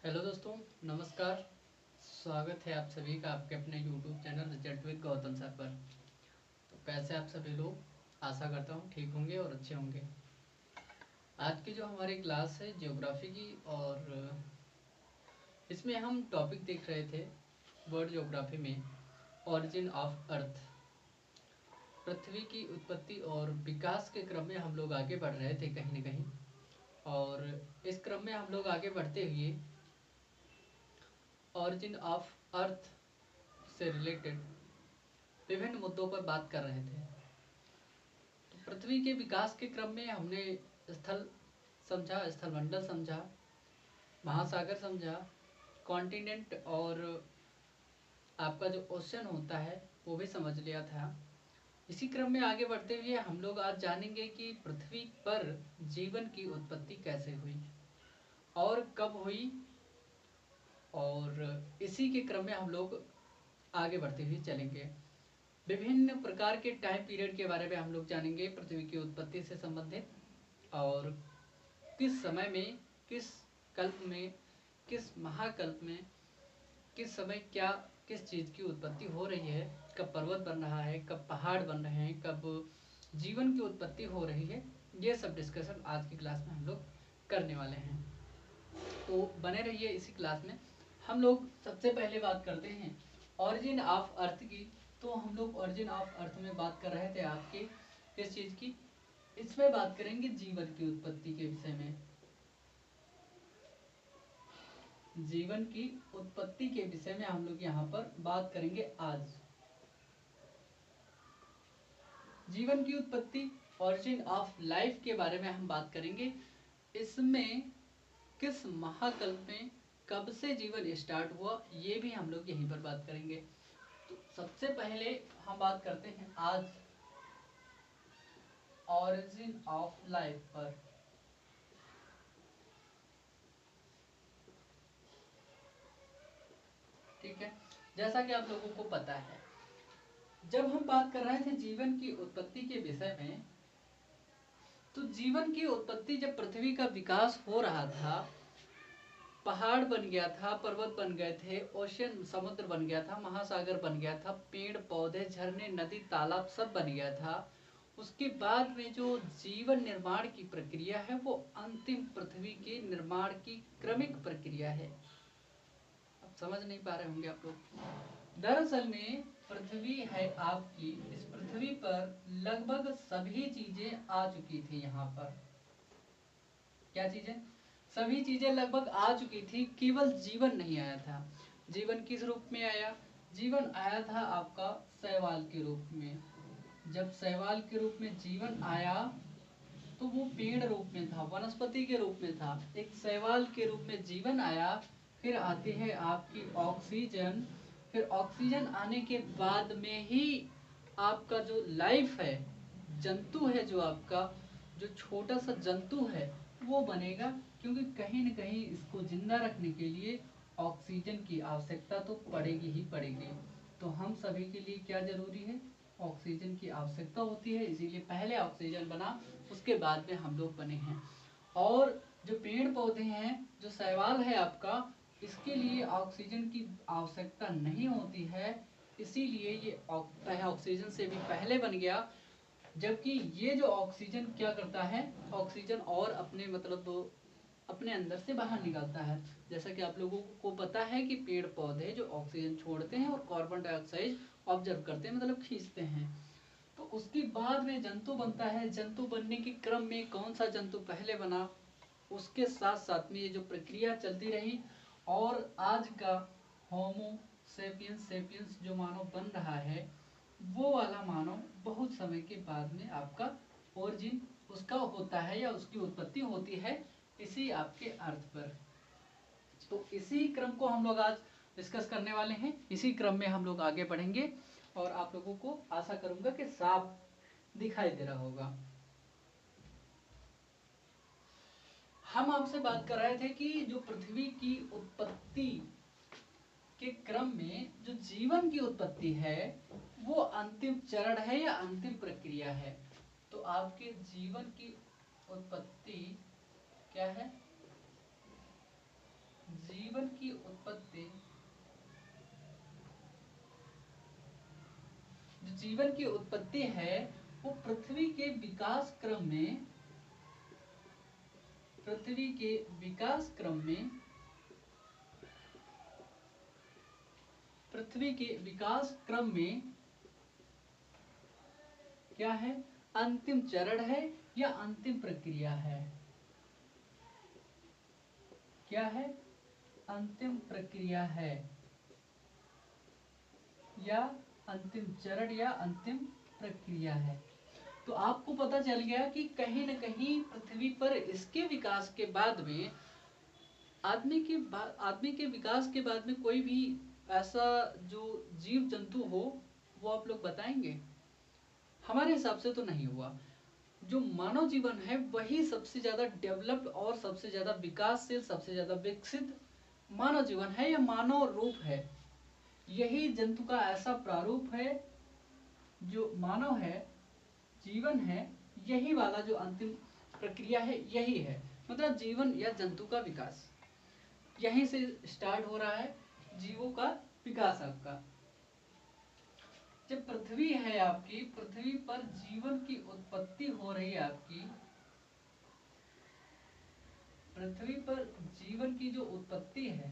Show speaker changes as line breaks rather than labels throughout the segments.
Hello दोस्तों, नमस्कार। स्वागत है आप सभी का आपके अपने YouTube channel result with Gautam sir पर। तो कैसे आप सभी लोग, आशा करता हूँ ठीक होंगे और अच्छे होंगे। आज की जो हमारी क्लास है ज्योग्राफी की, और इसमें हम टॉपिक देख रहे थे वर्ल्ड ज्योग्राफी में ओरिजिन ऑफ अर्थ, पृथ्वी की उत्पत्ति और विकास के क्रम में हम लोग आगे बढ़ रहे थे कहीं न कहीं। और इस क्रम में हम लोग आगे बढ़ते हुए ओरिजिन ऑफ अर्थ से रिलेटेड विभिन्न मुद्दों पर बात कर रहे थे। तो पृथ्वी के विकास के क्रम में हमने स्थल समझा, स्थलमंडल समझा, महासागर समझा, कॉन्टिनेंट और आपका जो ओशन होता है वो भी समझ लिया था। इसी क्रम में आगे बढ़ते हुए हम लोग आज जानेंगे कि पृथ्वी पर जीवन की उत्पत्ति कैसे हुई और कब हुई, और इसी के क्रम में हम लोग आगे बढ़ते हुए चलेंगे। विभिन्न प्रकार के टाइम पीरियड के बारे में हम लोग जानेंगे पृथ्वी की उत्पत्ति से संबंधित, और किस समय में, किस कल्प में, किस महाकल्प में, किस समय क्या किस चीज़ की उत्पत्ति हो रही है, कब पर्वत बन रहा है, कब पहाड़ बन रहे हैं, कब जीवन की उत्पत्ति हो रही है। ये सब डिस्कशन आज की क्लास में हम लोग करने वाले हैं, तो बने रहिए इसी क्लास में। हम लोग सबसे पहले बात करते हैं ऑरिजिन ऑफ अर्थ की। तो हम लोग ऑरिजिन ऑफ अर्थ में बात कर रहे थे आपके किस चीज़ की, इसमें बात करेंगे जीवन की उत्पत्ति के विषय में। जीवन की उत्पत्ति के विषय में हम लोग यहाँ पर बात करेंगे आज। जीवन की उत्पत्ति, ऑरिजिन ऑफ लाइफ के बारे में हम बात करेंगे। इसमें किस महाकल्प में कब से जीवन स्टार्ट हुआ, ये भी हम लोग यहीं पर बात करेंगे। तो सबसे पहले हम बात करते हैं आज ऑरिजिन ऑफ लाइफ पर। ठीक है, जैसा कि आप लोगों को पता है, जब हम बात कर रहे थे जीवन की उत्पत्ति के विषय में, तो जीवन की उत्पत्ति जब पृथ्वी का विकास हो रहा था, पहाड़ बन गया था, पर्वत बन गए थे, ओशन समुद्र बन गया था, महासागर बन गया था, पेड़ पौधे झरने नदी तालाब सब बन गया था। उसके बाद में जो जीवन निर्माण की प्रक्रिया है वो अंतिम पृथ्वी के निर्माण की क्रमिक प्रक्रिया है। अब समझ नहीं पा रहे होंगे आप लोग। दरअसल में पृथ्वी है आपकी, इस पृथ्वी पर लगभग सभी चीजें आ चुकी थी। यहाँ पर क्या चीजें, सभी चीजें लगभग आ चुकी थी, केवल जीवन नहीं आया था। जीवन किस रूप में आया, जीवन आया था आपका शैवाल के रूप में। जब शैवाल के रूप में जीवन आया तो वो पेड़ रूप में था, वनस्पति के रूप में था, एक शैवाल के रूप में जीवन आया। फिर आती है आपकी ऑक्सीजन, फिर ऑक्सीजन आने के बाद में ही आपका जो लाइफ है, जंतु है, जो आपका जो छोटा सा जंतु है वो बनेगा, क्योंकि कहीं न कहीं इसको जिंदा रखने के लिए ऑक्सीजन की आवश्यकता तो पड़ेगी ही पड़ेगी। तो हम सभी के लिए क्या जरूरी है, ऑक्सीजन की आवश्यकता होती है, इसीलिए पहले ऑक्सीजन बना, उसके बाद में हम लोग बने हैं। और जो पेड़ पौधे हैं, जो शैवाल है आपका, इसके लिए ऑक्सीजन की आवश्यकता नहीं होती है, इसीलिए ये ऑक्सीजन से भी पहले बन गया। जबकि ये जो ऑक्सीजन क्या करता है, ऑक्सीजन और अपने मतलब अपने अंदर से बाहर निकालता है। जैसा कि आप लोगों को पता है कि पेड़ पौधे जो ऑक्सीजन छोड़ते हैं और कार्बन डाइऑक्साइड ऑब्जर्व करते हैं, मतलब खींचते हैं। तो उसके बाद में जंतु बनता है। जंतु बनने के क्रम में कौन सा जंतु पहले बना, उसके साथ साथ में ये जो प्रक्रिया चलती रही, और आज का होमो सेपियंस सेपियंस जो मानव बन रहा है, वो वाला मानव बहुत समय के बाद में आपका ओरिजिन उसका होता है, या उसकी उत्पत्ति होती है इसी आपके अर्थ पर। तो इसी क्रम को हम लोग आज डिस्कस करने वाले हैं, इसी क्रम में हम लोग आगे बढ़ेंगे, और आप लोगों को आशा करूंगा कि साफ दिखाई दे रहा होगा। हम आपसे बात कर रहे थे कि जो पृथ्वी की उत्पत्ति के क्रम में जो जीवन की उत्पत्ति है वो अंतिम चरण है या अंतिम प्रक्रिया है। तो आपके जीवन की उत्पत्ति क्या है, जीवन की उत्पत्ति, जो जीवन की उत्पत्ति है वो पृथ्वी के विकास क्रम में, पृथ्वी के विकास क्रम में, पृथ्वी के विकास क्रम में क्या है, अंतिम चरण है या अंतिम प्रक्रिया है, क्या है, अंतिम प्रक्रिया है या अंतिम चरण या अंतिम प्रक्रिया है। तो आपको पता चल गया कि कहीं न कहीं पृथ्वी पर इसके विकास के बाद में आदमी के विकास के बाद में कोई भी ऐसा जो जीव जंतु हो वो आप लोग बताएंगे? हमारे हिसाब से तो नहीं हुआ। जो मानव जीवन है वही सबसे ज्यादा डेवलप्ड और सबसे ज्यादा विकासशील, सबसे ज्यादा विकसित मानव जीवन है या मानव रूप है। यही जंतु का ऐसा प्रारूप है, जो मानव है, जीवन है, यही वाला जो अंतिम प्रक्रिया है यही है। मतलब जीवन या जंतु का विकास यहीं से स्टार्ट हो रहा है, जीवों का विकास आपका। जब पृथ्वी है आपकी, पृथ्वी पर जीवन की उत्पत्ति हो रही है आपकी, पृथ्वी पर जीवन की जो उत्पत्ति है,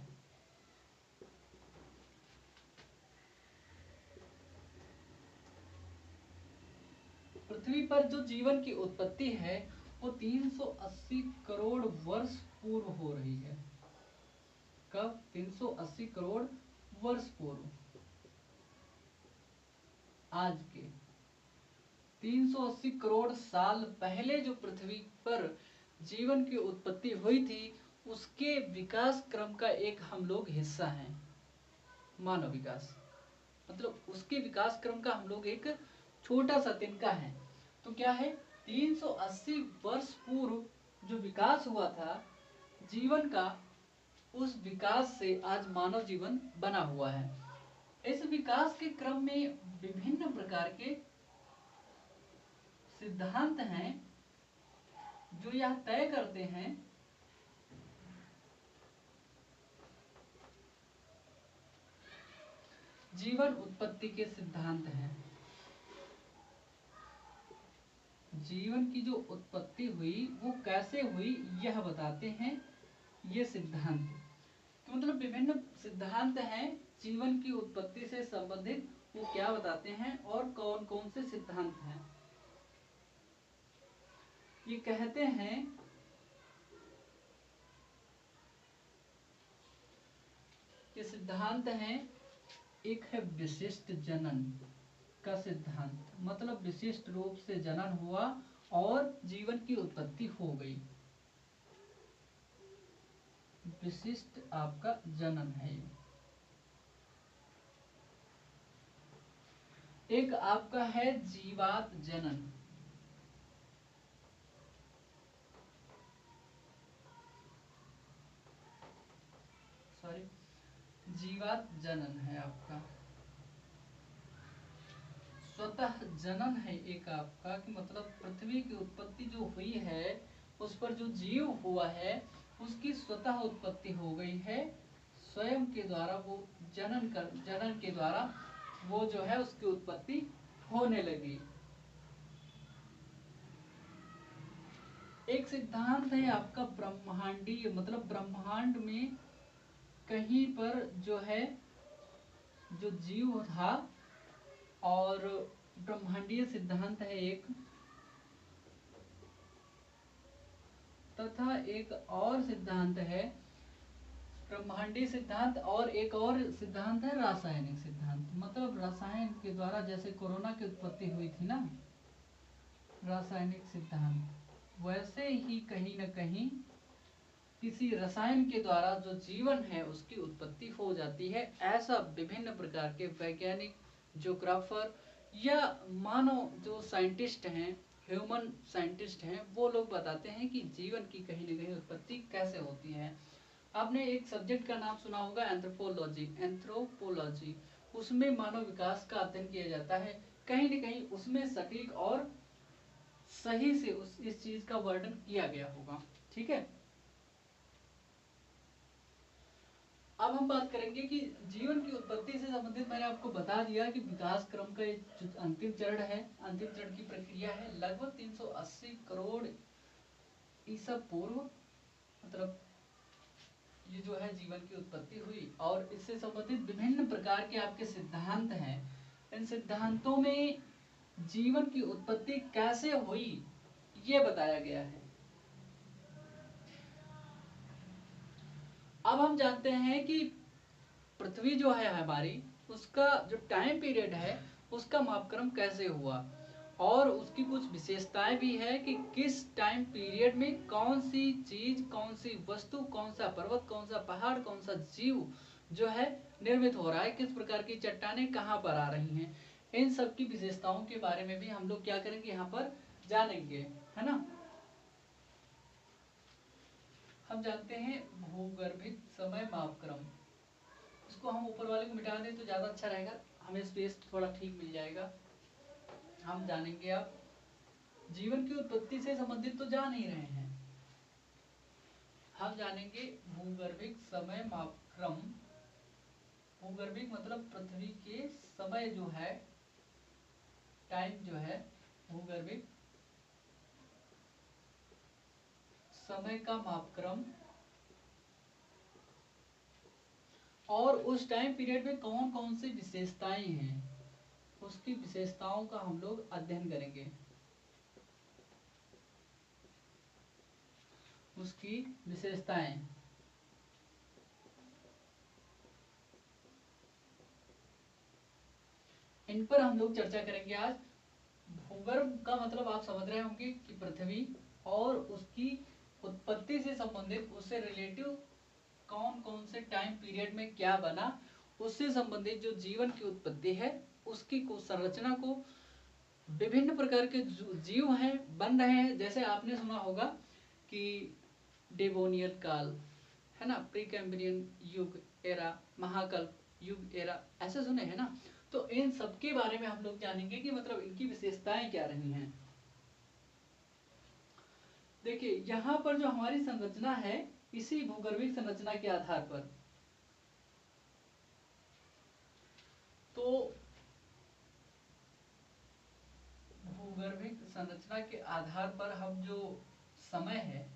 पृथ्वी पर जो जीवन की उत्पत्ति है वो 380 करोड़ वर्ष पूर्व हो रही है। कब? 380 करोड़ वर्ष पूर्व, आज के 380 करोड़ साल पहले जो पृथ्वी पर जीवन की उत्पत्ति हुई थी, उसके विकास क्रम का एक हम लोग हिस्सा हैं। मानव विकास मतलब उसके विकास क्रम का हम लोग एक छोटा सा तिनका है। तो क्या है, 380 वर्ष पूर्व जो विकास हुआ था जीवन का, उस विकास से आज मानव जीवन बना हुआ है। इस विकास के क्रम में विभिन्न प्रकार के सिद्धांत हैं जो यह तय करते हैं जीवन उत्पत्ति के सिद्धांत हैं। जीवन की जो उत्पत्ति हुई वो कैसे हुई यह बताते हैं ये सिद्धांत। तो मतलब विभिन्न सिद्धांत हैं जीवन की उत्पत्ति से संबंधित, वो क्या बताते हैं और कौन कौन से सिद्धांत हैं। ये कहते हैं ये सिद्धांत हैं, एक है विशिष्ट जनन का सिद्धांत, मतलब विशिष्ट रूप से जनन हुआ और जीवन की उत्पत्ति हो गई, विशिष्ट आपका जनन है। एक आपका है जीवात जनन, सॉरी जीवात जनन है आपका। स्वतः जनन है एक आपका, कि मतलब पृथ्वी की उत्पत्ति जो हुई है उस पर जो जीव हुआ है उसकी स्वतः उत्पत्ति हो गई है, स्वयं के द्वारा वो जनन के द्वारा वो जो है उसकी उत्पत्ति होने लगी। एक सिद्धांत है आपका ब्रह्मांडीय, मतलब ब्रह्मांड में कहीं पर जो है जो जीव था, और ब्रह्मांडीय सिद्धांत है एक, तथा एक और सिद्धांत है ब्रह्मांडीय सिद्धांत, और एक और सिद्धांत है रासायनिक सिद्धांत। मतलब रसायन के द्वारा, जैसे कोरोना की उत्पत्ति हुई थी ना, रासायनिक सिद्धांत, वैसे ही कहीं न कहीं किसी रसायन के द्वारा जो जीवन है उसकी उत्पत्ति हो जाती है। ऐसा विभिन्न प्रकार के वैज्ञानिक, ज्योग्राफर या मानव जो साइंटिस्ट हैं, ह्यूमन साइंटिस्ट हैं, वो लोग बताते हैं कि जीवन की कहीं न कहीं उत्पत्ति कैसे होती है। आपने एक सब्जेक्ट का नाम सुना होगा एंथ्रोपोलॉजी, एंथ्रोपोलॉजी, उसमें मानव विकास का अध्ययन किया जाता है। कहीं न कहीं उसमें सटीक और सही से इस चीज का वर्णन किया गया होगा। ठीक है। अब हम बात करेंगे कि जीवन की उत्पत्ति से संबंधित मैंने आपको बता दिया कि विकास क्रम का जो अंतिम चरण है, अंतिम चरण की प्रक्रिया है लगभग 380 करोड़ ईसा पूर्व, मतलब ये जो है जीवन की उत्पत्ति हुई। और इससे संबंधित विभिन्न प्रकार के आपके सिद्धांत हैं। इन सिद्धांतों में जीवन की उत्पत्ति कैसे हुई ये बताया गया है। अब हम जानते हैं कि पृथ्वी जो है हमारी, उसका जो टाइम पीरियड है उसका मापक्रम कैसे हुआ, और उसकी कुछ विशेषताएं भी है कि किस टाइम पीरियड में कौन सी चीज, कौन सी वस्तु, कौन सा पर्वत, कौन सा पहाड़, कौन सा जीव जो है निर्मित हो रहा है, किस प्रकार की चट्टानें कहाँ पर आ रही हैं। इन सब की विशेषताओं के बारे में भी हम लोग क्या करेंगे, यहाँ पर जानेंगे, है ना। हम जानते हैं भूगर्भिक समय मापक्रम, इसको हम ऊपर वाले को मिटा दें तो ज्यादा अच्छा रहेगा, हमें स्पेस थोड़ा ठीक मिल जाएगा। हम जानेंगे अब जीवन की उत्पत्ति से संबंधित तो जान ही रहे हैं, हम जानेंगे भूगर्भिक समय मापक्रम। भूगर्भिक मतलब पृथ्वी के समय जो है, टाइम जो है, भूगर्भिक समय का मापक्रम, और उस टाइम पीरियड में कौन कौन सी विशेषताएं हैं, उसकी विशेषताओं का हम लोग अध्ययन करेंगे, उसकी विशेषताएं। इन पर हम लोग चर्चा करेंगे आज। भूगर्भ का मतलब आप समझ रहे होंगे कि पृथ्वी और उसकी उत्पत्ति से संबंधित, उससे रिलेटिव कौन कौन से टाइम पीरियड में क्या बना, उससे संबंधित जो जीवन की उत्पत्ति है उसकी को संरचना को, विभिन्न प्रकार के जीव हैं बन रहे हैं। जैसे आपने सुना होगा कि डेवोनियन काल, है ना, प्री कैम्ब्रियन युग एरा, महाकल्प युग एरा, ऐसे सुने हैं ना। तो इन सब के बारे में हम लोग जानेंगे कि मतलब इनकी विशेषताएं क्या रही हैं। देखिए यहाँ पर जो हमारी संरचना है, इसी भूगर्भिक संरचना के आधार पर, तो भूगर्भिक संरचना के आधार पर हम जो समय है,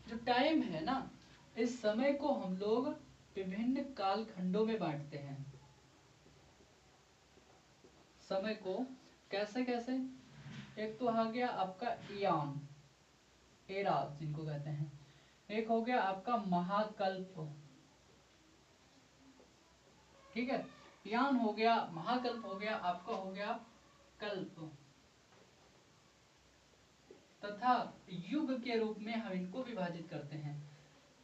जो टाइम है ना, इस समय को हम लोग विभिन्न कालखंडों में बांटते हैं। समय को कैसे कैसे, एक तो आ गया आपका इयान, एरा जिनको कहते हैं, एक हो गया आपका महाकल्प, ठीक है, यान हो गया, महाकल्प हो गया, आपका हो गया कल्प, तथा युग के रूप में हम इनको विभाजित करते हैं।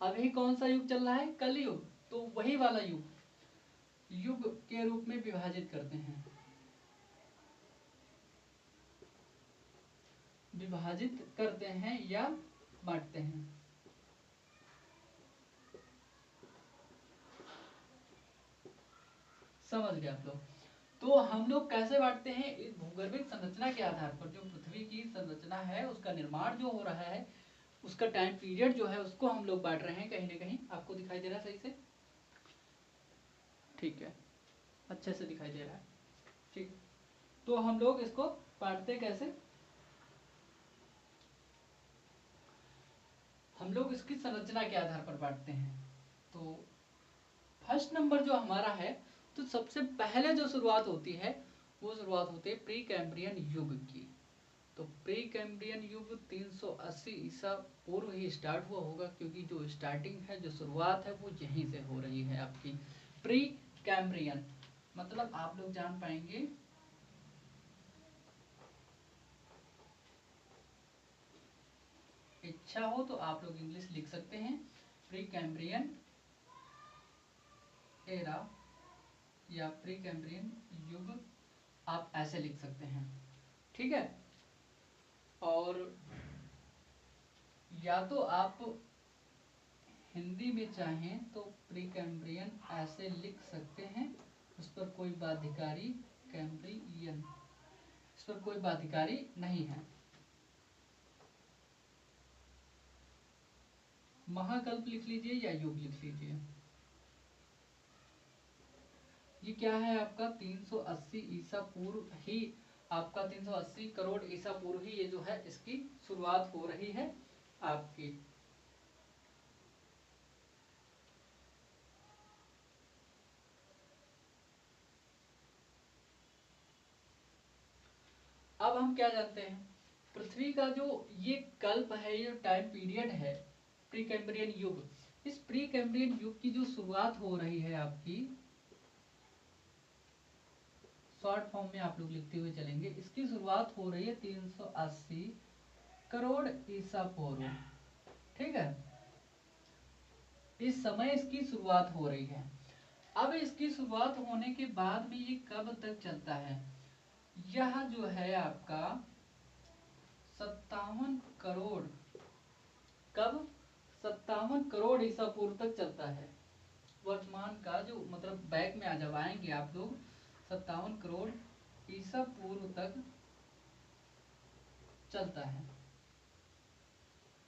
अभी कौन सा युग चल रहा है, कलयुग, तो वही वाला युग, युग के रूप में विभाजित करते हैं, विभाजित करते हैं या बांटते हैं। समझ गए आप लोग। तो हम लोग कैसे बांटते हैं, इस भूगर्भिक संरचना के आधार पर, जो पृथ्वी की संरचना है उसका निर्माण जो हो रहा है, उसका टाइम पीरियड जो है उसको हम लोग बांट रहे हैं। कहीं ना कहीं आपको दिखाई दे रहा है सही से, ठीक है, अच्छे से दिखाई दे रहा है, ठीक। तो हम लोग इसको बांटते कैसे, हम लोग इसकी संरचना के आधार पर बांटते हैं। तो फर्स्ट नंबर जो हमारा है, तो सबसे पहले जो शुरुआत होती है वो शुरुआत होती है प्री कैम्ब्रियन युग की। तो प्री कैम्ब्रियन युग 380 ईसा पूर्व ही स्टार्ट हुआ होगा, क्योंकि जो स्टार्टिंग है, जो शुरुआत है वो यहीं से हो रही है आपकी। प्री कैम्ब्रियन मतलब आप लोग जान पाएंगे, इच्छा हो तो आप लोग इंग्लिश लिख सकते हैं, प्री कैम्ब्रियन एरा या प्री कैम्ब्रियन युग, आप ऐसे लिख सकते हैं, ठीक है। और या तो आप हिंदी में चाहें तो प्री कैम्ब्रियन ऐसे लिख सकते हैं, उस पर कोई बाध्यकारी, कैम्ब्रियन इस पर कोई बाध्यकारी नहीं है। महाकल्प लिख लीजिए या युग लिख लीजिए। ये क्या है आपका 380 ईसा पूर्व ही, आपका 380 करोड़ ईसा पूर्व ही ये जो है इसकी शुरुआत हो रही है आपकी। अब हम क्या जानते हैं, पृथ्वी का जो ये कल्प है, ये टाइम पीरियड है प्री कैम्ब्रियन युग, इस प्री कैम्ब्रियन युग की जो शुरुआत हो रही है आपकी, शॉर्ट फॉर्म में आप लोग लिखते हुए चलेंगे, इसकी शुरुआत हो रही है 380 करोड़ ईसा पूर्व, ठीक है, इस समय इसकी शुरुआत हो रही है। अब इसकी शुरुआत होने के बाद में ये कब तक चलता है, यह जो है आपका 57 करोड़, कब 57 करोड़ ईसा पूर्व तक चलता है। वर्तमान का जो मतलब बैक में आ जब आएंगे आप लोग, 57 करोड़ ईसा पूर्व तक चलता है,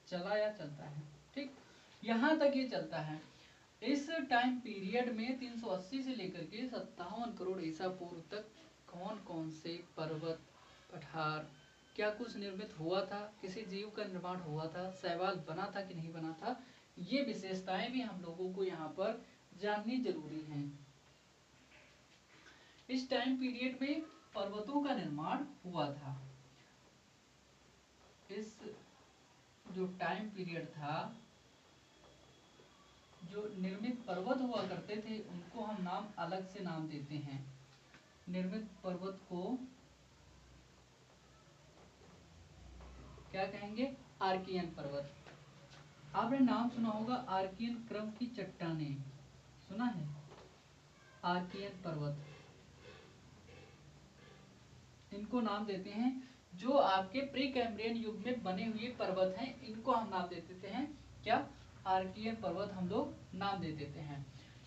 चला या चलता है, ठीक, यहां तक ये चलता है। इस टाइम पीरियड में 380 से लेकर के 57 करोड़ ईसा पूर्व तक कौन कौन से पर्वत, पठार, क्या कुछ निर्मित हुआ था, किसी जीव का निर्माण हुआ था, शैवाल बना था कि नहीं बना था, ये विशेषताएं भी हम लोगों को यहाँ पर जाननी जरूरी हैं। इस टाइम पीरियड में पर्वतों का निर्माण हुआ था। इस जो टाइम पीरियड था, जो निर्मित पर्वत हुआ करते थे उनको हम नाम अलग से नाम देते हैं। निर्मित पर्वत को क्या कहेंगे, आर्कियन पर्वत। आपने नाम सुना होगा आर्कियन क्रम की चट्टानें, सुना है, आर्कियन पर्वत, इनको नाम देते हैं। जो आपके प्री कैम्ब्रियन युग में बने हुए पर्वत हैं, इनको हम नाम दे देते हैं क्या, आर्कियन पर्वत हम लोग नाम दे देते हैं।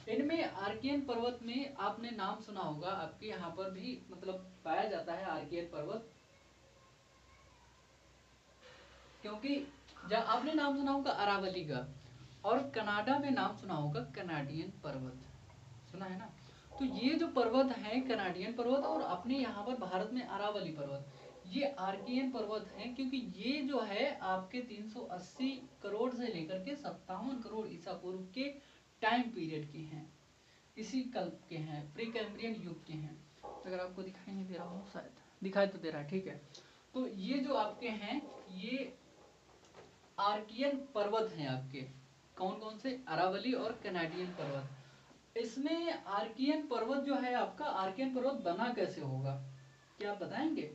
इनमें आर्कियन पर्वत में आपने नाम सुना होगा, आपके यहाँ पर भी मतलब पाया जाता है आर्कियन पर्वत, क्योंकि जब आपने नाम सुना होगा अरावली का, और कनाडा में नाम सुना होगा कनाडियन पर्वत, सुना है ना। तो ये जो पर्वत है कनाडियन पर्वत, और अपने यहाँ पर भारत में अरावली पर्वत, ये आर्कियन पर्वत हैं, क्योंकि ये जो है आपके 380 करोड़ से लेकर के 57 करोड़ ईसा पूर्व के टाइम पीरियड के हैं, इसी कल्प के हैं, प्री कैम्ब्रियन युग के हैं। अगर आपको दिखाई नहीं दे रहा हो, शायद दिखाई तो दे रहा है, ठीक है। तो ये जो आपके हैं ये आर्कियन पर्वत हैं आपके, कौन कौन से, अरावली और कनाडियन पर्वत। इसमें आर्कियन पर्वत जो है आपका, आर्कियन पर्वत बना कैसे होगा, क्या आप बताएंगे।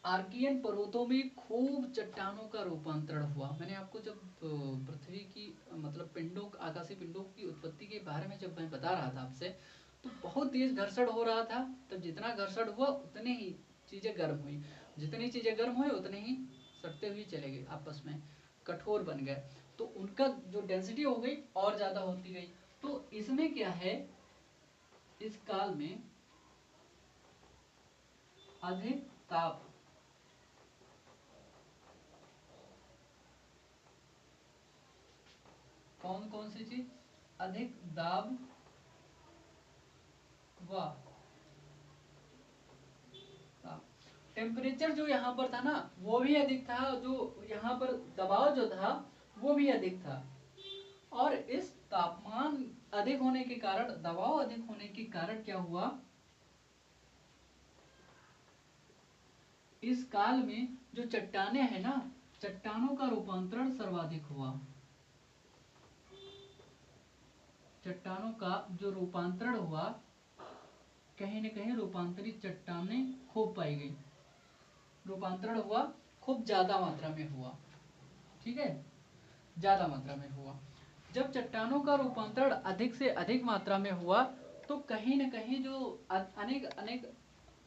आर्कियन पर्वतों में खूब चट्टानों का रूपांतरण हुआ। मैंने आपको जब पृथ्वी की मतलब पिंडों, आकाशीय पिंडों की उत्पत्ति के बारे में जब मैं बता रहा था आपसे, तो बहुत तेज घर्षण हो रहा था, तब जितना घर्षण हुआ उतने ही चीजें गर्म हुई, जितनी चीजें गर्म हुई उतने ही सटते हुए चले गए, आपस में कठोर बन गए, तो उनका जो डेंसिटी हो गई और ज्यादा होती गई। तो इसमें क्या है, इस काल में अधिक ताप, कौन कौन सी चीज, अधिक दाब व ताप, टेम्परेचर जो यहाँ पर था ना वो भी अधिक था, जो यहाँ पर दबाव जो था वो भी अधिक था, और इस तापमान अधिक होने के कारण, दबाव अधिक होने के कारण क्या हुआ, इस काल में जो चट्टाने हैं ना, चट्टानों का रूपांतरण सर्वाधिक हुआ, चट्टानों का जो रूपांतरण हुआ, कहीं न कहीं रूपांतरित चट्टानें खूब पाई गई, रूपांतरण हुआ खूब ज्यादा मात्रा में हुआ, ठीक है, ज्यादा मात्रा में हुआ। जब चट्टानों का रूपांतरण अधिक से अधिक मात्रा में हुआ, तो कहीं न कहीं जो अनेक अनेक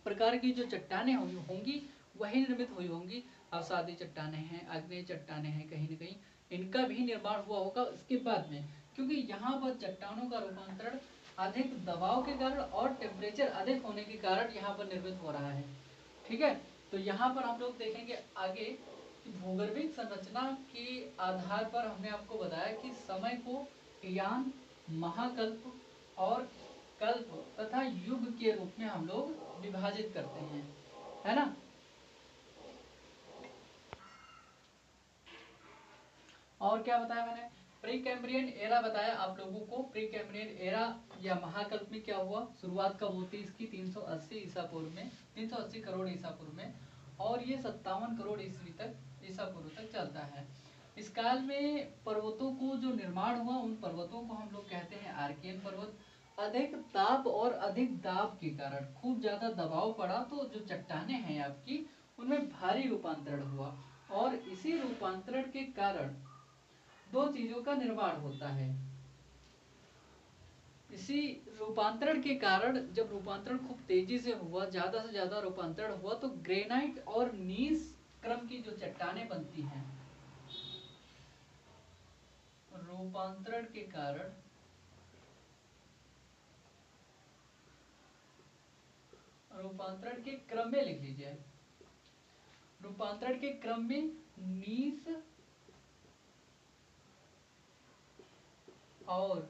प्रकार की जो चट्टानें होंगी वही निर्मित हुई होंगी। अवसादी चट्टाने हैं, आग्नेय चट्टाने हैं, कहीं न कहीं इनका भी निर्माण हुआ होगा इसके बाद में, क्योंकि यहाँ पर चट्टानों का रूपांतरण अधिक दबाव के कारण और टेम्परेचर अधिक होने के कारण यहाँ पर निर्मित हो रहा है। ठीक है, तो यहाँ पर हम लोग देखेंगे आगे कि भूगर्भिक संरचना के आधार पर हमने आपको बताया कि समय को यान, महाकल्प और कल्प तथा युग के रूप में हम लोग विभाजित करते हैं, है ना। और क्या बताया मैंने, प्री कैम्ब्रियन एरा बताया आप लोगों को। प्री कैम्ब्रियन एरा या महाकल्प में क्या हुआ, शुरुआत कब होती है इसकी, 380 ईसा पूर्व में, 380 करोड़ ईसा पूर्व में, और ये 57 करोड़ ईस्वी तक, ईसा पूर्व तक चलता है। इस काल में पर्वतों को जो निर्माण हुआ, उन पर्वतों को हम लोग कहते हैं आर्कियन पर्वत। अधिक ताप और अधिक दाब के कारण खूब ज्यादा दबाव पड़ा, तो जो चट्टाने हैं आपकी उनमें भारी रूपांतरण हुआ, और इसी रूपांतरण के कारण दो चीजों का निर्माण होता है। इसी रूपांतरण के कारण, जब रूपांतरण खूब तेजी से हुआ, ज्यादा से ज्यादा रूपांतरण हुआ, तो ग्रेनाइट और नीस क्रम की जो चट्टानें बनती हैं, रूपांतरण के कारण रूपांतरण के क्रम में लिख लीजिए, रूपांतरण के क्रम में नीस और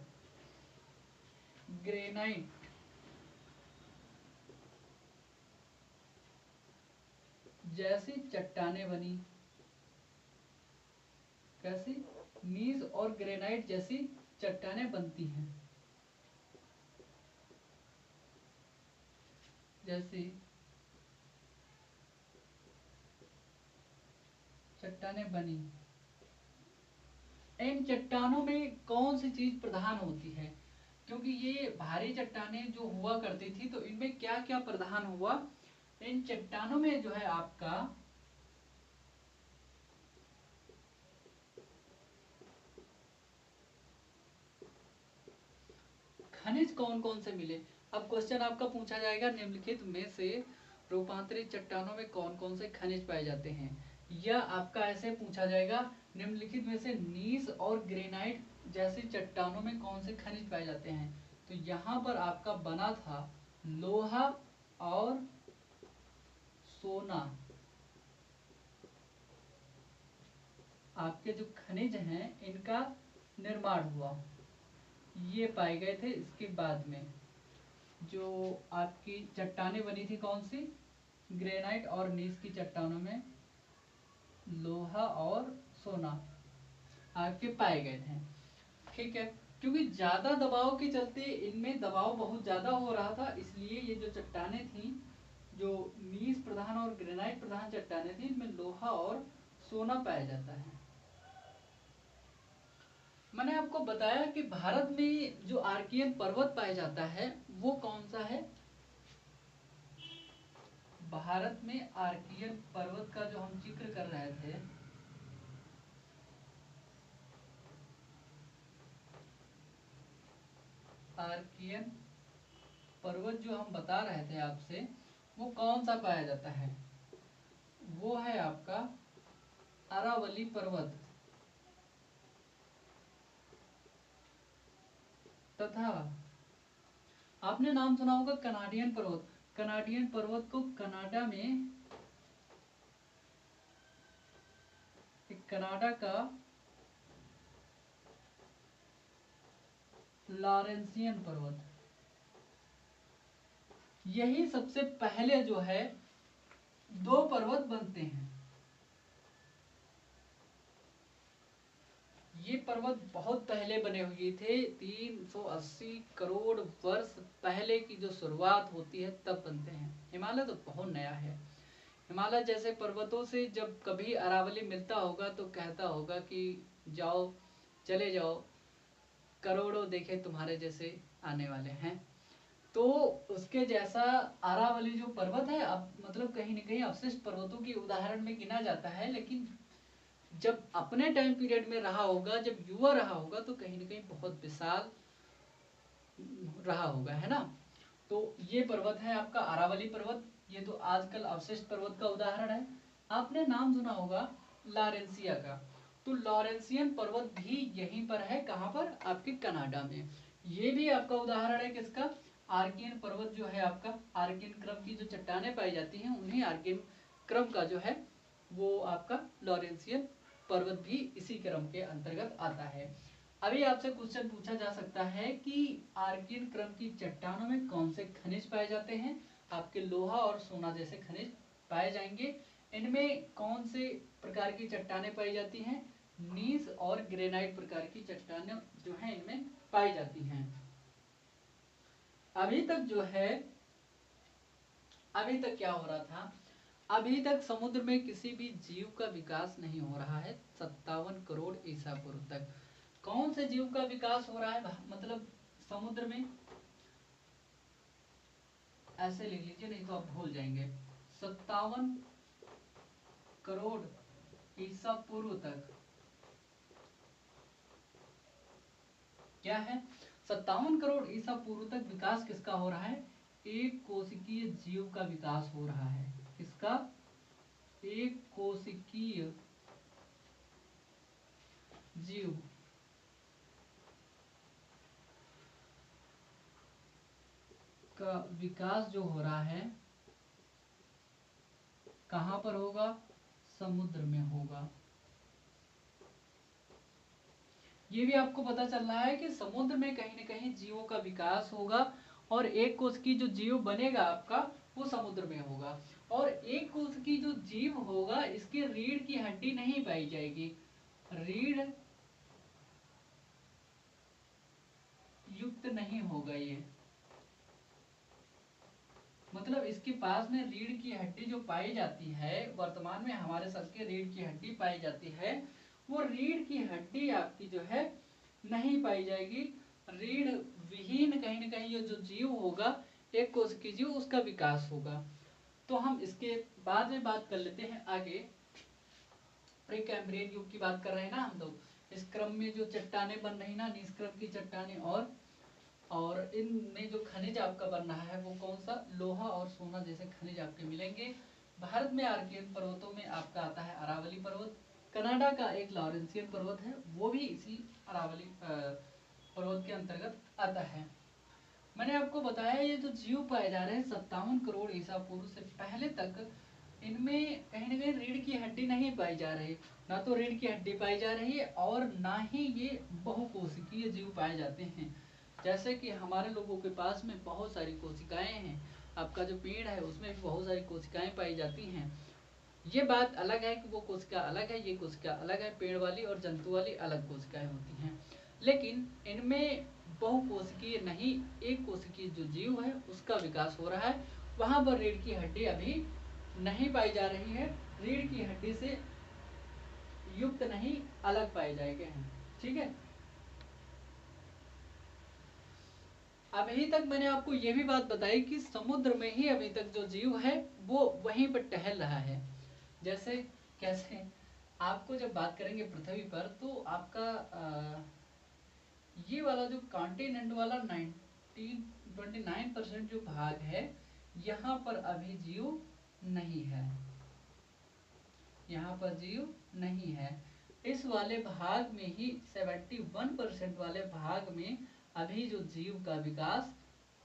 ग्रेनाइट जैसी चट्टानें बनी। कैसी, नीस और ग्रेनाइट जैसी चट्टानें बनती हैं, जैसी चट्टानें बनी। इन चट्टानों में कौन सी चीज प्रधान होती है, क्योंकि ये भारी चट्टानें जो हुआ करती थी, तो इनमें क्या क्या प्रधान हुआ, इन चट्टानों में जो है आपका खनिज कौन कौन से मिले। अब क्वेश्चन आपका पूछा जाएगा निम्नलिखित में से रूपांतरित चट्टानों में कौन कौन से खनिज पाए जाते हैं, या आपका ऐसे पूछा जाएगा निम्नलिखित में से नीस और ग्रेनाइट जैसी चट्टानों में कौन से खनिज पाए जाते हैं। तो यहाँ पर आपका बना था लोहा और सोना, आपके जो खनिज हैं इनका निर्माण हुआ, ये पाए गए थे। इसके बाद में जो आपकी चट्टानें बनी थी कौन सी, ग्रेनाइट और नीस की चट्टानों में लोहा और सोना आपके पाए गए थे। ठीक है, क्योंकि ज्यादा दबाव के चलते इनमें दबाव बहुत ज्यादा हो रहा था, इसलिए ये जो चट्टानें थी, जो नीस प्रधान और ग्रेनाइट प्रधान चट्टानें थी, इनमें लोहा और सोना पाया जाता है। मैंने आपको बताया कि भारत में जो आर्कियन पर्वत पाया जाता है वो कौन सा है। भारत में आर्कियन पर्वत का जो हम जिक्र कर रहे थे, आर्कियन पर्वत जो हम बता रहे थे आपसे, वो कौन सा पाया जाता है, वो है आपका अरावली पर्वत तथा आपने नाम सुना होगा कनाडियन पर्वत। कनाडियन पर्वत को कनाडा में, कनाडा का लॉरेंसियन पर्वत, यही सबसे पहले जो है दो पर्वत बनते हैं। ये पर्वत बहुत पहले बने हुए थे, 380 करोड़ वर्ष पहले की जो शुरुआत होती है तब बनते हैं। हिमालय तो बहुत नया है। हिमालय जैसे पर्वतों से जब कभी अरावली मिलता होगा तो कहता होगा कि जाओ, चले जाओ, करोड़ों देखे तुम्हारे जैसे आने वाले हैं। तो उसके जैसा अरावली जो पर्वत है, अब मतलब कहीं न कहीं अवशिष्ट पर्वतों की उदाहरण में गिना जाता है, लेकिन जब अपने टाइम पीरियड में रहा होगा, जब युवा रहा होगा, तो कहीं न कहीं बहुत विशाल रहा होगा, है ना। तो ये पर्वत है आपका अरावली पर्वत, ये तो आजकल अवशिष्ट पर्वत का उदाहरण है। आपने नाम सुना होगा लॉरेंसिया का, तो लॉरेंसियन पर्वत भी यहीं पर है, कहाँ पर, आपके कनाडा में। ये भी आपका उदाहरण है किसका, आर्कियन पर्वत जो है आपका, आर्कियन क्रम की जो चट्टानें पाई जाती हैं उन्हीं आर्कियन क्रम का जो है वो आपका लॉरेंसियन पर्वत भी इसी क्रम के अंतर्गत आता है। अभी आपसे क्वेश्चन पूछा जा सकता है कि आर्कियन क्रम की चट्टानों में कौन से खनिज पाए जाते हैं, आपके लोहा और सोना जैसे खनिज पाए जाएंगे। इनमें कौन से प्रकार की चट्टानें पाई जाती हैं, नीस और ग्रेनाइट प्रकार की चट्टानें जो हैं इनमें पाई जाती हैं। अभी तक जो है, अभी तक क्या हो रहा था, अभी तक समुद्र में किसी भी जीव का विकास नहीं हो रहा है 57 करोड़ ईसा पूर्व तक। कौन से जीव का विकास हो रहा है, मतलब समुद्र में, ऐसे लिख लीजिए नहीं तो आप भूल जाएंगे। 57 करोड़ ईसा पूर्व तक क्या है, 57 करोड़ ईसा पूर्व तक विकास किसका हो रहा है, एक कोशिकीय जीव का विकास हो रहा है। किसका, एक कोशिकीय जीव का विकास जो हो रहा है कहां पर होगा, समुद्र में होगा। ये भी आपको पता चल रहा है कि समुद्र में कहीं ना कहीं जीवों का विकास होगा और एक कोश की जो जीव बनेगा आपका वो समुद्र में होगा। और एक कोश की जो जीव होगा इसकी रीढ़ की हड्डी नहीं पाई जाएगी, रीढ़ युक्त नहीं होगा ये, मतलब इसके पास में रीढ़ की हड्डी जो पाई जाती है, वर्तमान में हमारे सबके रीढ़ की हड्डी पाई जाती है, वो रीढ़ की हड्डी आपकी जो है नहीं पाई जाएगी। रीढ़ विहीन कहीं ना कहीं ये जो जीव होगा, एक कोश की जीव, उसका विकास होगा। तो हम इसके बाद में बात कर लेते हैं आगे। प्रीकैम्ब्रियन युग की बात कर रहे हैं ना हम लोग, इस क्रम में जो चट्टानें बन रही ना, निष्क्रम की चट्टानें, और इनमें जो खनिज आपका बन रहा है वो कौन सा, लोहा और सोना जैसे खनिज आपके मिलेंगे। भारत में आर्कियन पर्वतों में आपका आता है अरावली पर्वत, कनाडा का एक लॉरेंसियन पर्वत है वो भी इसी अरावली पर्वत के अंतर्गत आता है। मैंने आपको बताया ये जो जीव पाए जा रहे हैं 57 करोड़ ईसा पूर्व से पहले तक, इनमें कहीं ना कहीं रीढ़ की हड्डी नहीं पाई जा रही, ना तो रीढ़ की हड्डी पाई जा रही है और ना ही ये बहुकोशिकीय जीव पाए जाते हैं। जैसे कि हमारे लोगों के पास में बहुत सारी कोशिकाएं हैं, आपका जो पेड़ है उसमें भी बहुत सारी कोशिकाएं पाई जाती हैं। ये बात अलग है कि वो कोशिका अलग है, ये कोशिका अलग है, पेड़ वाली और जंतु वाली अलग कोशिकाएं होती हैं। लेकिन इनमें बहुकोशिकीय नहीं, एक कोशिकीय जो जीव है उसका विकास हो रहा है। वहां पर रीढ़ की हड्डी अभी नहीं पाई जा रही है, रीढ़ की हड्डी से युक्त नहीं, अलग पाए जाएंगे हैं। ठीक है, अभी तक मैंने आपको ये भी बात बताई कि समुद्र में ही अभी तक जो जीव है वो वहीं पर टहल रहा है। जैसे कैसे, आपको जब बात करेंगे पृथ्वी पर तो आपका ये वाला जो कॉन्टिनेंट वाला 29% जो भाग है यहाँ पर अभी जीव नहीं है, यहाँ पर जीव नहीं है। इस वाले भाग में ही 71% वाले भाग में अभी जो जीव का विकास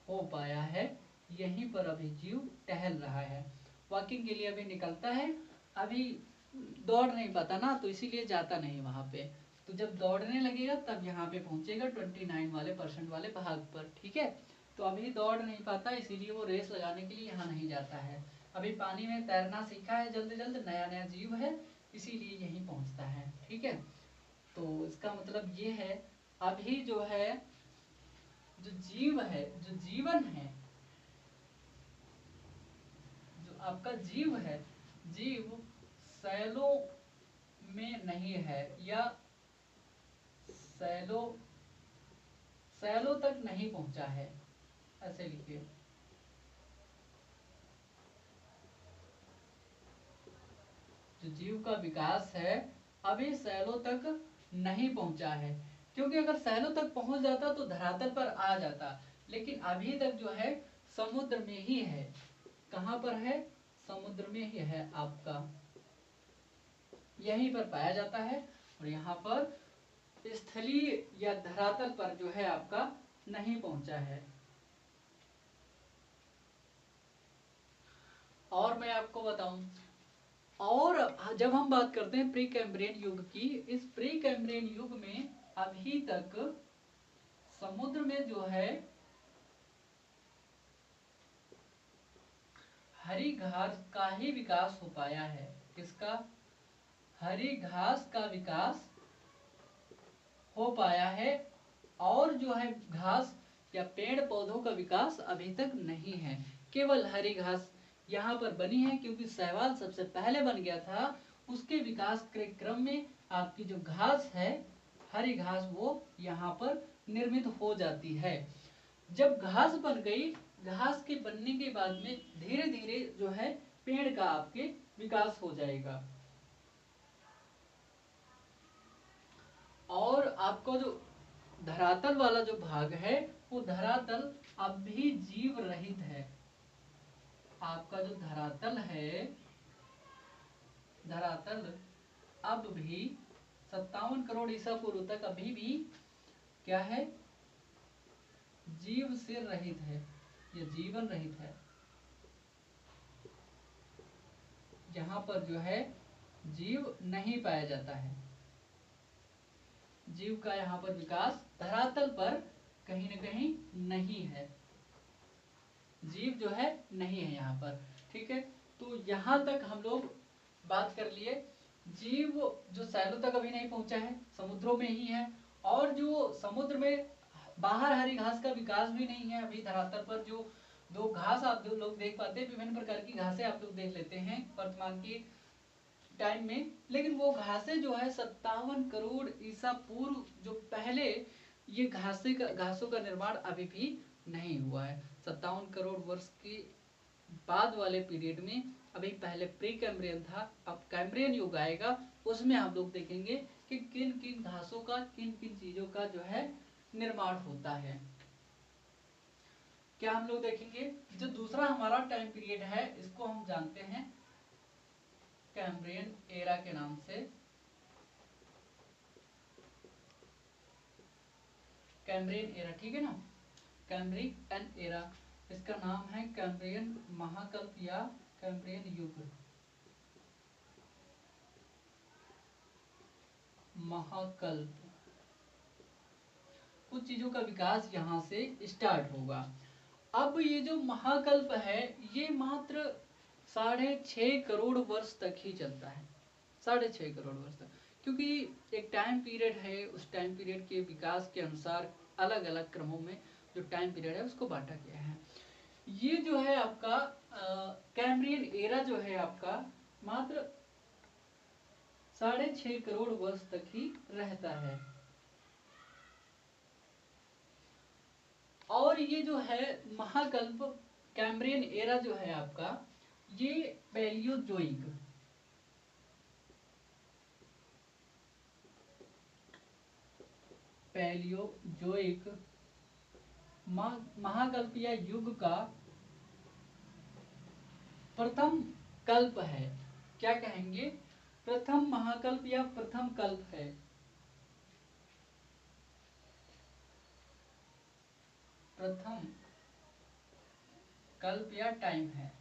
हो पाया है, यहीं पर अभी जीव टहल रहा है, वॉकिंग के लिए अभी निकलता है, अभी दौड़ नहीं पाता ना तो इसीलिए जाता नहीं वहां पे। तो जब दौड़ने लगेगा तब यहाँ पे पहुंचेगा 29 वाले परसेंट वाले भाग पर। ठीक है, तो अभी दौड़ नहीं पाता इसीलिए वो रेस लगाने के लिए यहाँ नहीं जाता है। अभी पानी में तैरना सीखा है, जल्द जल्द नया नया जीव है इसीलिए यहीं पहुंचता है। ठीक है, तो इसका मतलब ये है अभी जो है जो जीव है, जो जीवन है, जो आपका जीव है, जीव सैलों में नहीं है या सैलो सैलो तक नहीं पहुंचा है, ऐसे लिखिए। जो जीव का विकास है अभी सैलो तक नहीं पहुंचा है, क्योंकि अगर सैलो तक पहुंच जाता तो धरातल पर आ जाता, लेकिन अभी तक जो है समुद्र में ही है। कहाँ पर है? समुद्र में ही है आपका, यहीं पर पाया जाता है। और यहाँ पर स्थलीय या धरातल पर जो है आपका नहीं पहुंचा है। और मैं आपको बताऊं, और जब हम बात करते हैं प्री कैम्ब्रियन युग की, इस प्री कैम्ब्रियन युग में अभी तक समुद्र में जो है हरी घास का ही विकास हो पाया है। किसका? हरी घास का विकास हो पाया है। और जो है घास या पेड़ पौधों का विकास अभी तक नहीं है। केवल हरी घास यहाँ पर बनी है, क्योंकि शैवाल सबसे पहले बन गया था। उसके विकास के क्रम में आपकी जो घास है, हरी घास, वो यहाँ पर निर्मित हो जाती है। जब घास बन गई, घास के बनने के बाद में धीरे धीरे जो है पेड़ का आपके विकास हो जाएगा। और आपको जो धरातल वाला जो भाग है, वो धरातल अब भी जीव रहित है। आपका जो धरातल है, धरातल अब भी 57 करोड़ ईसा पूर्व तक अभी भी क्या है? जीव से रहित है, या जीवन रहित है। जहां पर जो है जीव नहीं पाया जाता है। जीव का यहाँ पर विकास धरातल पर कहीं न कहीं नहीं है। जीव जो है नहीं है यहाँ पर। ठीक है, तो यहाँ तक हम लोग बात कर लिए। जीव जो सैलों तक अभी नहीं पहुंचा है, समुद्रों में ही है। और जो समुद्र में बाहर हरी घास का विकास भी नहीं है अभी। धरातल पर जो दो घास आप लोग देख पाते हैं, विभिन्न प्रकार की घासें आप लोग देख लेते हैं वर्तमान की टाइम में, लेकिन वो घासें जो है 57 करोड़ ईसा पूर्व जो पहले ये घासों का निर्माण अभी भी नहीं हुआ है। 57 करोड़ वर्ष के बाद वाले पीरियड में अभी पहले प्री कैम्ब्रियन था, अब कैम्ब्रियन युग आएगा। उसमें हम लोग देखेंगे कि किन किन घासों का, किन किन चीजों का जो है निर्माण होता है। क्या हम लोग देखेंगे? जो दूसरा हमारा टाइम पीरियड है, इसको हम जानते हैं कैम्ब्रियन एरा के नाम से। कैम्ब्रियन एरा, ठीक है ना? कैम्ब्रियन एरा, इसका नाम है कैम्ब्रियन महाकल्प या कैम्ब्रियन युग। महाकल्प, कुछ चीजों का विकास यहाँ से स्टार्ट होगा। अब ये जो महाकल्प है, ये मात्र 6.5 करोड़ वर्ष तक ही चलता है। 6.5 करोड़ वर्ष तक, क्योंकि एक टाइम पीरियड है। उस टाइम पीरियड के विकास के अनुसार अलग अलग क्रमों में जो टाइम पीरियड है उसको बांटा गया है। ये जो है आपका कैम्ब्रियन एरा जो है आपका मात्र 6.5 करोड़ वर्ष तक ही रहता है। और ये जो है महाकल्प, कैम्ब्रियन एरा जो है आपका, ये पैलियोजोइक, पैलियोजोइक महाकल्प या युग का प्रथम कल्प है। क्या कहेंगे? प्रथम महाकल्प या प्रथम कल्प है। प्रथम कल्प या टाइम है।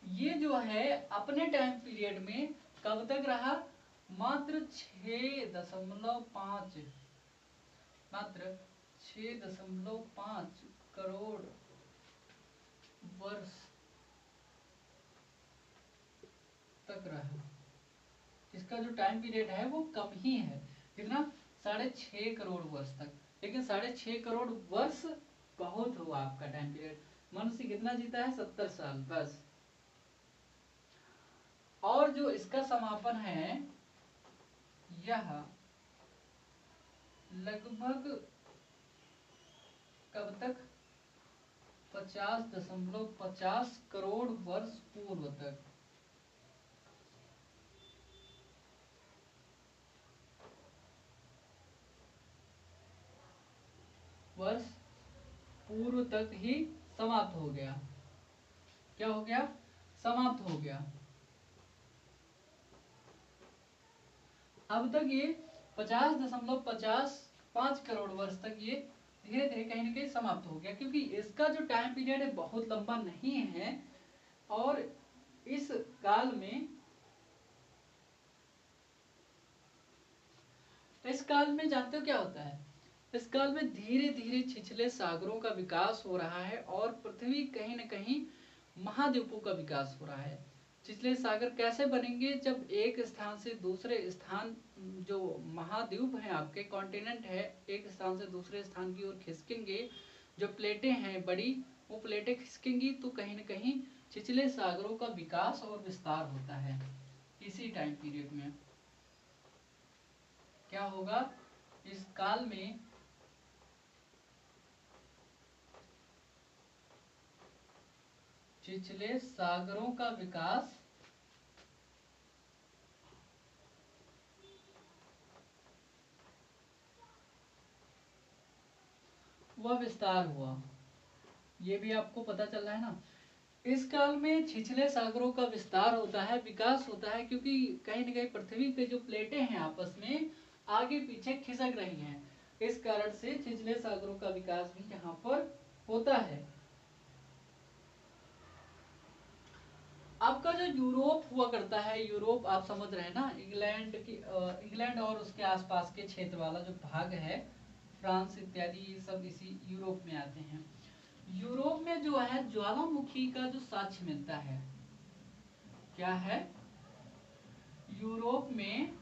ये जो है अपने टाइम पीरियड में कब तक रहा? मात्र 6.5, मात्र 6.5 करोड़ वर्ष तक रहा। इसका जो टाइम पीरियड है वो कम ही है। कितना? 6.5 करोड़ वर्ष तक। लेकिन 6.5 करोड़ वर्ष बहुत हुआ आपका टाइम पीरियड। मनुष्य कितना जीता है? 70 साल बस। और जो इसका समापन है, यह लगभग कब तक? 50.50 करोड़ वर्ष पूर्व तक। वर्ष पूर्व तक ही समाप्त हो गया। क्या हो गया? समाप्त हो गया। अब तक ये 50.55 करोड़ वर्ष तक ये धीरे धीरे कहीं ना कहीं समाप्त हो गया, क्योंकि इसका जो टाइम पीरियड है बहुत लंबा नहीं है। और इस काल में जानते हो क्या होता है? इस काल में धीरे धीरे छिछले सागरों का विकास हो रहा है और पृथ्वी कहीं न कहीं महाद्वीपों का विकास हो रहा है। छिछले सागर कैसे बनेंगे? जब एक स्थान से दूसरे स्थान, जो महाद्वीप हैं आपके, कॉन्टिनेंट है, एक स्थान से दूसरे स्थान की ओर खिसकेंगे, जो प्लेटें हैं बड़ी, वो प्लेटें खिसकेंगी तो कहीं न कहीं छिछले सागरों का विकास और विस्तार होता है। इसी टाइम पीरियड में क्या होगा? इस काल में छिछले सागरों का विकास व विस्तार हुआ। ये भी आपको पता चल रहा है ना। इस काल में छिछले सागरों का विस्तार होता है, विकास होता है, क्योंकि कहीं न कहीं पृथ्वी पे जो प्लेटें हैं आपस में आगे पीछे खिसक रही हैं। इस कारण से छिछले सागरों का विकास भी यहाँ पर होता है। आपका जो यूरोप हुआ करता है, यूरोप आप समझ रहे हैं ना, इंग्लैंड और उसके आसपास के क्षेत्र वाला जो भाग है, फ्रांस इत्यादि, ये सब इसी यूरोप में आते हैं। यूरोप में जो है ज्वालामुखी का जो साक्ष्य मिलता है, क्या है? यूरोप में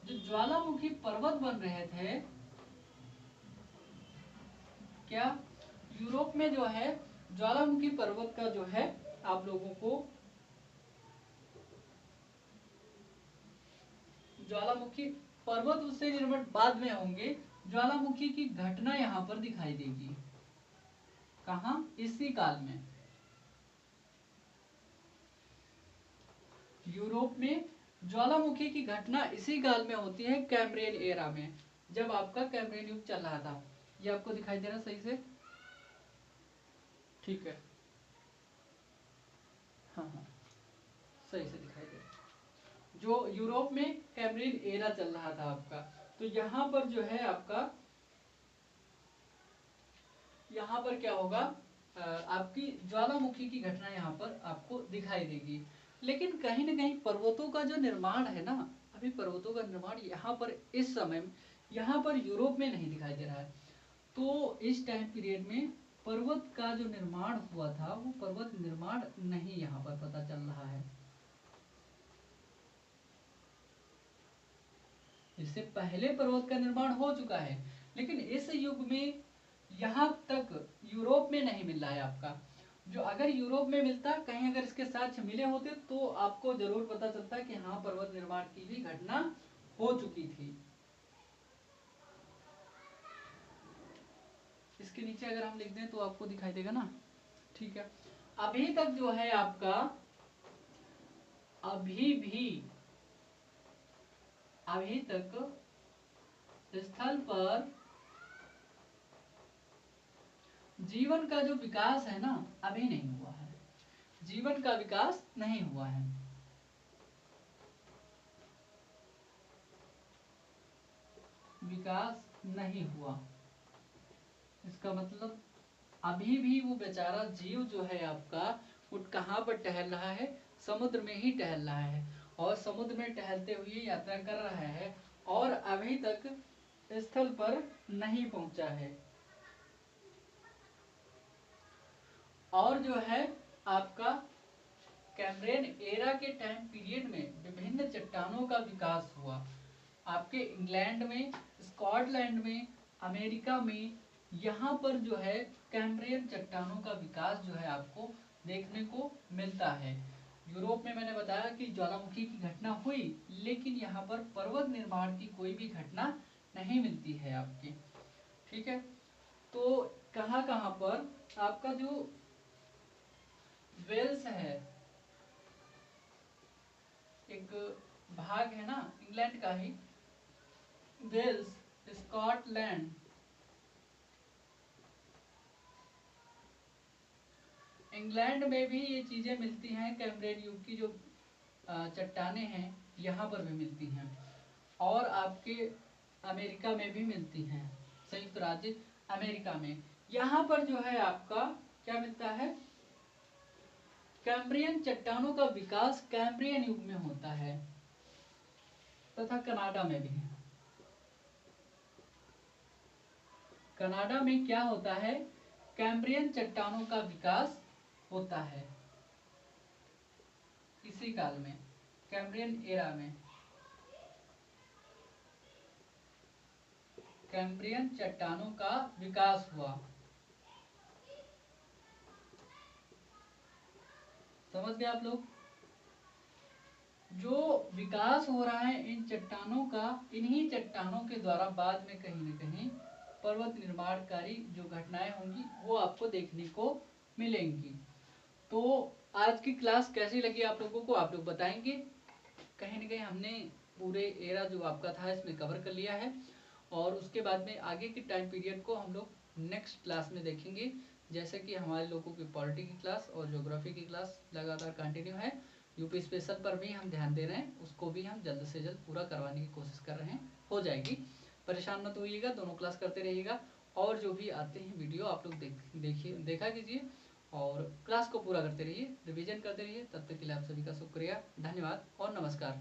जो ज्वालामुखी पर्वत बन रहे थे, क्या यूरोप में जो है ज्वालामुखी पर्वत का जो है, आप लोगों को ज्वालामुखी पर्वत उससे निर्मित बाद में होंगे, ज्वालामुखी की घटना यहाँ पर दिखाई देगी। कहा? इसी काल में यूरोप में ज्वालामुखी की घटना इसी काल में होती है, कैम्ब्रियन एरा में, जब आपका कैम्ब्रियन युग चल रहा था। ये आपको दिखाई दे रहा सही से? ठीक है, हाँ हाँ, सही से दिखाई दे रहा। जो यूरोप में कैम्ब्रियन एरा चल रहा था आपका, तो यहाँ पर जो है आपका, यहाँ पर क्या होगा? आपकी ज्वालामुखी की घटना यहाँ पर आपको दिखाई देगी। लेकिन कहीं न कहीं पर्वतों का जो निर्माण है ना, अभी पर्वतों का निर्माण यहाँ पर इस समय यहाँ पर यूरोप में नहीं दिखाई दे रहा है। तो इस टाइम पीरियड में पर्वत का जो निर्माण हुआ था, वो पर्वत निर्माण नहीं यहाँ पर पता चल रहा है। इससे पहले पर्वत का निर्माण हो चुका है, लेकिन इस युग में यहाँ तक यूरोप में नहीं मिल रहा है आपका। जो अगर यूरोप में मिलता, कहीं अगर इसके साक्ष्य मिले होते, तो आपको जरूर पता चलता कि हाँ, पर्वत निर्माण की भी घटना हो चुकी थी। इसके नीचे अगर हम लिख दें तो आपको दिखाई देगा ना। ठीक है, अभी तक जो है आपका, अभी तक स्थल पर जीवन का जो विकास है ना, अभी नहीं हुआ है। जीवन का विकास नहीं हुआ है। विकास नहीं हुआ, इसका मतलब अभी भी वो बेचारा जीव जो है आपका, वो कहाँ पर टहल रहा है? समुद्र में ही टहल रहा है, और समुद्र में टहलते हुए यात्रा कर रहा है, और अभी तक स्थल पर नहीं पहुंचा है। और जो है आपका कैम्ब्रियन एरा के टाइम पीरियड में विभिन्न चट्टानों का विकास हुआ। आपके इंग्लैंड में, स्कॉटलैंड में, अमेरिका में, यहाँ पर जो है कैम्ब्रियन चट्टानों का विकास जो है आपको देखने को मिलता है। यूरोप में मैंने बताया कि ज्वालामुखी की घटना हुई, लेकिन यहाँ पर पर्वत निर्माण की कोई भी घटना नहीं मिलती है आपकी। ठीक है, तो कहाँ कहाँ पर आपका जो वेल्स है, एक भाग है ना इंग्लैंड का ही, वेल्स, स्कॉटलैंड, इंग्लैंड में भी ये चीज़ें मिलती हैं, कैम्ब्रियन युग की जो चट्टानें हैं यहाँ पर भी मिलती हैं, और आपके अमेरिका में भी मिलती हैं, संयुक्त राज्य अमेरिका में। यहाँ पर जो है आपका क्या मिलता है, कैम्ब्रियन चट्टानों का विकास कैम्ब्रियन युग में होता है, तथा कनाडा में भी। कनाडा में क्या होता है, कैम्ब्रियन चट्टानों का विकास होता है इसी काल में, कैम्ब्रियन एरा में। कैम्ब्रियन चट्टानों का विकास हुआ, समझ गए आप लोग। जो विकास हो रहा है इन चट्टानों का, इन्हीं चट्टानों के द्वारा बाद में कहीं न कहीं पर्वत निर्माणकारी जो घटनाएं होंगी वो आपको देखने को मिलेंगी। तो आज की क्लास कैसी लगी आप लोगों को, आप लोग बताएंगे। कहीं न कहीं हमने पूरे एरा जो आपका था इसमें कवर कर लिया है, और उसके बाद में आगे के टाइम पीरियड को हम लोग नेक्स्ट क्लास में देखेंगे। जैसे कि हमारे लोगों की पॉलिटी की क्लास और ज्योग्राफी की क्लास लगातार कंटिन्यू है, यूपी स्पेशल पर भी हम ध्यान दे रहे हैं, उसको भी हम जल्द से जल्द पूरा करवाने की कोशिश कर रहे हैं, हो जाएगी। परेशान मत होइएगा, दोनों क्लास करते रहिएगा, और जो भी आते हैं वीडियो आप लोग देखा कीजिए, और क्लास को पूरा करते रहिए, रिवीजन करते रहिए। तब तक के लिए आप सभी का शुक्रिया, धन्यवाद और नमस्कार।